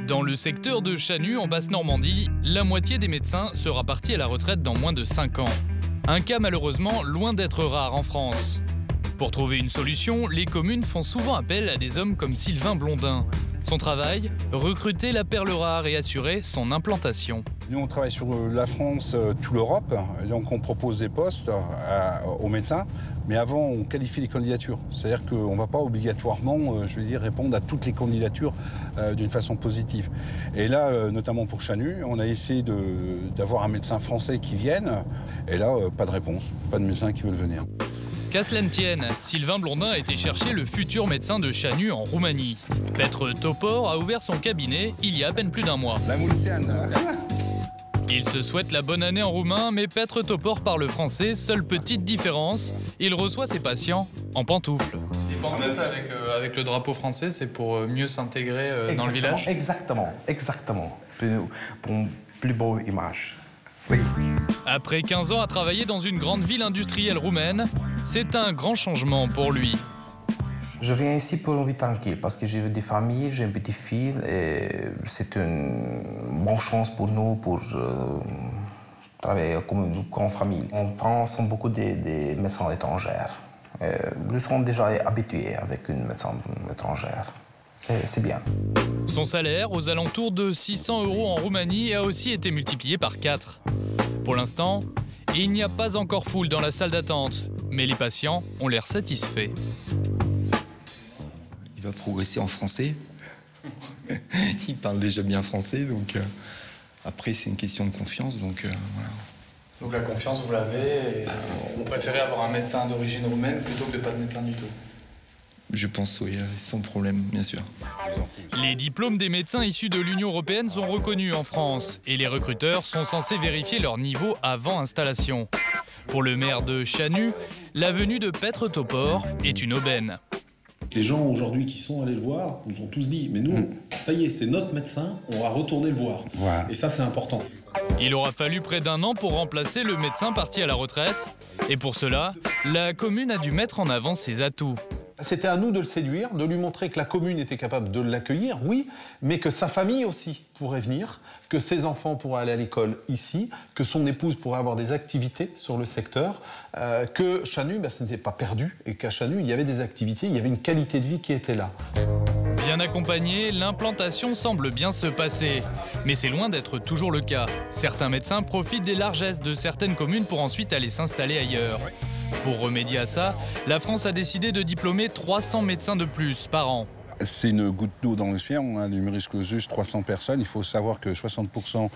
Dans le secteur de Chanu, en Basse-Normandie, la moitié des médecins sera partie à la retraite dans moins de 5 ans. Un cas malheureusement loin d'être rare en France. Pour trouver une solution, les communes font souvent appel à des hommes comme Sylvain Blondin. Son travail, recruter la perle rare et assurer son implantation. Nous, on travaille sur la France, toute l'Europe, donc on propose des postes aux médecins, mais avant, on qualifie les candidatures. C'est-à-dire qu'on ne va pas obligatoirement, répondre à toutes les candidatures d'une façon positive. Et là, notamment pour Chanu, on a essayé d'avoir un médecin français qui vienne, et là, pas de réponse, pas de médecin qui veulent venir. Qu'à cela ne tienne, Sylvain Blondin a été chercher le futur médecin de Chanu en Roumanie. Petr Topor a ouvert son cabinet il y a à peine plus d'un mois. La Mulciane. Il se souhaite la bonne année en roumain, mais Petr Topor parle français. Seule petite différence, il reçoit ses patients en pantoufles. Les pantoufles avec le drapeau français, c'est pour mieux s'intégrer dans le village? Exactement. Pour une plus belle image. Oui. Après 15 ans à travailler dans une grande ville industrielle roumaine, c'est un grand changement pour lui. Je viens ici pour une vie tranquille, parce que j'ai des familles, j'ai une petite fille, et c'est une bonne chance pour nous pour travailler comme une grande famille. En France, on a beaucoup de médecins étrangers. Nous sommes déjà habitués avec une médecin étrangère. C'est bien. Son salaire, aux alentours de 600 € en Roumanie, a aussi été multiplié par 4. Pour l'instant, il n'y a pas encore foule dans la salle d'attente, mais les patients ont l'air satisfaits. Il va progresser en français. Il parle déjà bien français, donc après c'est une question de confiance, donc voilà. Donc la confiance, vous l'avez, et on préférait avoir un médecin d'origine roumaine plutôt que de pas de médecin du tout. Je pense, oui, sans problème, bien sûr. Les diplômes des médecins issus de l'Union européenne sont reconnus en France et les recruteurs sont censés vérifier leur niveau avant installation. Pour le maire de Chanu, la venue de Petr Topor est une aubaine. Les gens aujourd'hui qui sont allés le voir nous ont tous dit « mais nous, ça y est, c'est notre médecin, on va retourner le voir Voilà. ». Et ça, c'est important. Il aura fallu près d'1 an pour remplacer le médecin parti à la retraite. Et pour cela, la commune a dû mettre en avant ses atouts. C'était à nous de le séduire, de lui montrer que la commune était capable de l'accueillir, oui, mais que sa famille aussi pourrait venir, que ses enfants pourraient aller à l'école ici, que son épouse pourrait avoir des activités sur le secteur, que Chanu, ce n'était pas perdu, et qu'à Chanu, il y avait des activités, il y avait une qualité de vie qui était là. Bien accompagné, l'implantation semble bien se passer. Mais c'est loin d'être toujours le cas. Certains médecins profitent des largesses de certaines communes pour ensuite aller s'installer ailleurs. Pour remédier à ça, la France a décidé de diplômer 300 médecins de plus par an. C'est une goutte d'eau dans l'océan, hein, numerus clausus, 300 personnes. Il faut savoir que 60%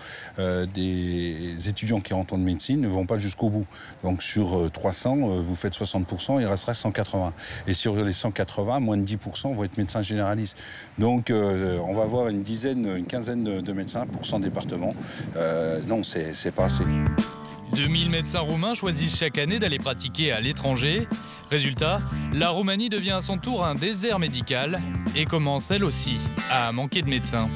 des étudiants qui rentrent en médecine ne vont pas jusqu'au bout. Donc sur 300, vous faites 60%, il restera 180. Et sur les 180, moins de 10% vont être médecins généralistes. Donc on va avoir une quinzaine de médecins pour 100 départements. Non, c'est pas assez. 2000 médecins roumains choisissent chaque année d'aller pratiquer à l'étranger. Résultat, la Roumanie devient à son tour un désert médical et commence elle aussi à manquer de médecins.